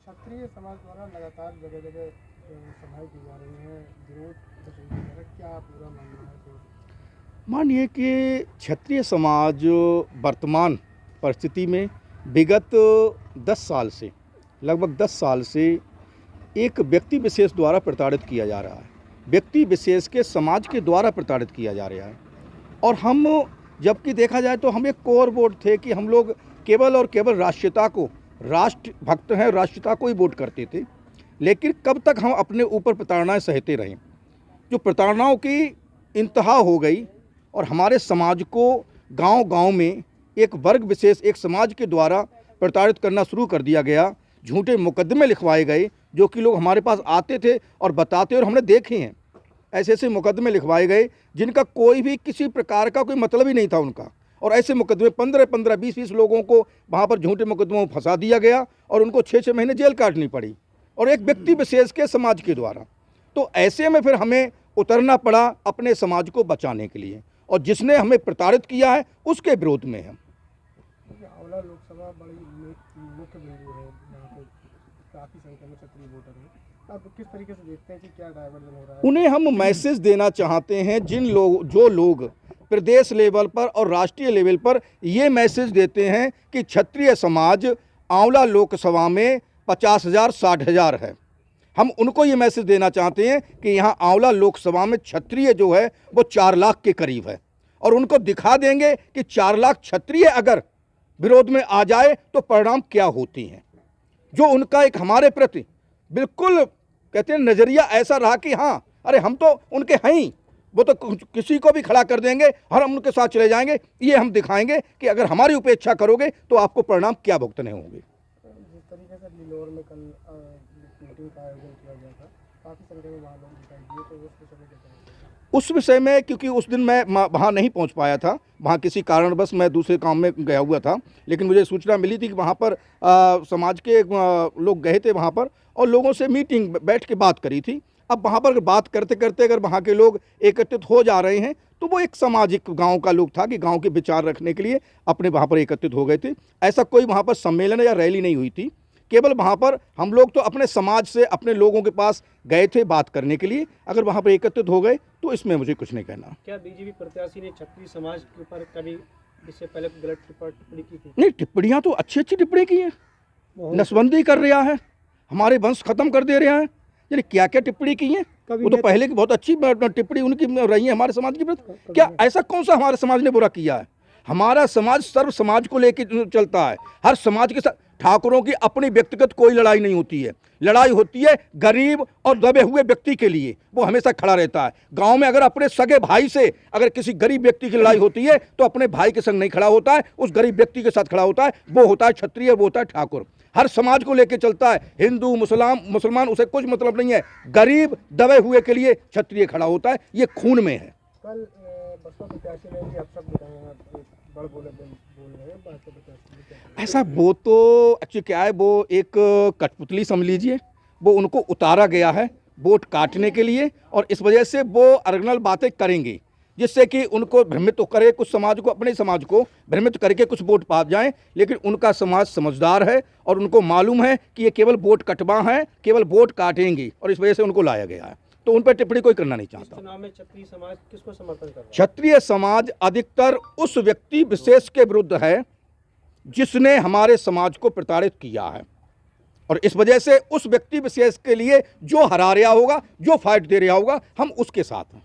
क्षत्रिय समाज द्वारा लगातार जगह जगह सभाएं की जा रही हैं, विरोध प्रदर्शन किया जा रहा है, क्या पूरा मानना है? तो मानिए कि क्षत्रिय समाज वर्तमान परिस्थिति में विगत 10 साल से, लगभग 10 साल से एक व्यक्ति विशेष द्वारा प्रताड़ित किया जा रहा है। व्यक्ति विशेष के समाज के द्वारा प्रताड़ित किया जा रहा है। और हम जबकि देखा जाए तो हम एक कोर वोट थे कि हम लोग केवल और केवल राष्ट्रीयता को, राष्ट्र भक्त हैं, राष्ट्रीयता को ही वोट करते थे। लेकिन कब तक हम अपने ऊपर प्रताड़नाएं सहते रहें? जो प्रताड़नाओं की इंतहा हो गई और हमारे समाज को गांव-गांव में एक वर्ग विशेष, एक समाज के द्वारा प्रताड़ित करना शुरू कर दिया गया। झूठे मुकदमे लिखवाए गए, जो कि लोग हमारे पास आते थे और बताते, और हमने देखे हैं ऐसे ऐसे मुकदमे लिखवाए गए जिनका कोई भी किसी प्रकार का कोई मतलब ही नहीं था उनका। और ऐसे मुकदमे 15-15, 20-20 लोगों को वहाँ पर झूठे मुकदमों में फंसा दिया गया और उनको 6-6 महीने जेल काटनी पड़ी, और एक व्यक्ति विशेष के समाज के द्वारा। तो ऐसे में फिर हमें उतरना पड़ा अपने समाज को बचाने के लिए, और जिसने हमें प्रताड़ित किया है उसके विरोध में हम। आंवला लोकसभा बड़ी मुख्य बिंदु है, यहाँ पे काफ़ी संख्या में क्षत्रिय वोटर हैं। अब किस तरीके से देखते हैं कि क्या डायवर्जन हो रहा है? उन्हें हम मैसेज देना चाहते हैं, जो लोग प्रदेश लेवल पर और राष्ट्रीय लेवल पर ये मैसेज देते हैं कि क्षत्रिय समाज आंवला लोकसभा में 50,000 60,000 है। हम उनको ये मैसेज देना चाहते हैं कि यहाँ आंवला लोकसभा में क्षत्रिय जो है वो 4 लाख के करीब है, और उनको दिखा देंगे कि 4 लाख क्षत्रिय अगर विरोध में आ जाए तो परिणाम क्या होती हैं। जो उनका एक हमारे प्रति बिल्कुल कहते हैं नज़रिया ऐसा रहा कि हाँ, अरे हम तो उनके हैं ही, वो तो किसी को भी खड़ा कर देंगे और हम उनके साथ चले जाएंगे। ये हम दिखाएंगे कि अगर हमारी उपेक्षा करोगे तो आपको परिणाम क्या भुगतने होंगे। जिस तरीके से बिलोर में कल मीटिंग का आयोजन किया गया था, काफ़ी संख्या में वहाँ लोग दिखाई दिए, तो उस विषय में क्या कहेंगे? उस विषय में, क्योंकि उस दिन मैं वहाँ नहीं पहुँच पाया था, वहाँ किसी कारणवश मैं दूसरे काम में गया हुआ था, लेकिन मुझे सूचना मिली थी कि वहाँ पर समाज के लोग गए थे वहाँ पर, और लोगों से मीटिंग बैठ के बात करी थी। अब वहाँ पर बात करते करते अगर वहाँ के लोग एकत्रित हो जा रहे हैं तो वो एक सामाजिक गांव का लोग था कि गांव के विचार रखने के लिए अपने वहाँ पर एकत्रित हो गए थे। ऐसा कोई वहाँ पर सम्मेलन या रैली नहीं हुई थी। केवल वहाँ पर हम लोग तो अपने समाज से, अपने लोगों के पास गए थे बात करने के लिए। अगर वहाँ पर एकत्रित हो गए तो इसमें मुझे कुछ नहीं कहना। क्या बीजेपी प्रत्याशी ने क्षत्रिय समाज के ऊपर कभी इससे पहले गलत टिप्पणी की थी? नहीं, टिप्पणियाँ तो अच्छी टिप्पणी की है। नसबंदी कर रहा है, हमारे वंश खत्म कर दे रहा है, यानी क्या क्या टिप्पणी की है। वो तो पहले की बहुत अच्छी टिप्पणी उनकी रही है हमारे समाज के प्रति। क्या ऐसा कौन सा हमारे समाज ने बुरा किया है? हमारा समाज सर्व समाज को लेकर चलता है, हर समाज के साथ। ठाकुरों की अपनी व्यक्तिगत कोई लड़ाई नहीं होती है, लड़ाई होती है गरीब और दबे हुए व्यक्ति के लिए, वो हमेशा खड़ा रहता है। गांव में अगर अपने सगे भाई से अगर किसी गरीब व्यक्ति की लड़ाई होती है तो अपने भाई के संग नहीं खड़ा होता है, उस गरीब व्यक्ति के साथ खड़ा होता है। वो होता है क्षत्रिय, वो होता है ठाकुर। हर समाज को लेकर चलता है, हिंदू मुसलमान उसे कुछ मतलब नहीं है। गरीब दबे हुए के लिए क्षत्रिय खड़ा होता है, ये खून में है। कल बसपा प्रत्याशी ने भी अवसर दिखाया, बड़ बोल रहे हैं। ऐसा वो तो एक्चुअली क्या है, वो एक कठपुतली समझ लीजिए, वो उनको उतारा गया है वोट काटने के लिए, और इस वजह से वो अर्गनल बातें करेंगे जिससे कि उनको भ्रमित तो करे, कुछ समाज को, अपने समाज को भ्रमित करके कुछ वोट पा जाएं। लेकिन उनका समाज समझदार है और उनको मालूम है कि ये केवल वोट कटवा है, केवल वोट काटेंगे, और इस वजह से उनको लाया गया है। तो उन पर टिप्पणी कोई करना नहीं चाहता। चुनाव में क्षत्रिय समाज किसको समर्थन कर रहा है? क्षत्रिय समाज अधिकतर उस व्यक्ति विशेष के विरुद्ध है जिसने हमारे समाज को प्रताड़ित किया है, और इस वजह से उस व्यक्ति विशेष के लिए जो हरा रहा होगा, जो फाइट दे रहा होगा, हम उसके साथ हैं।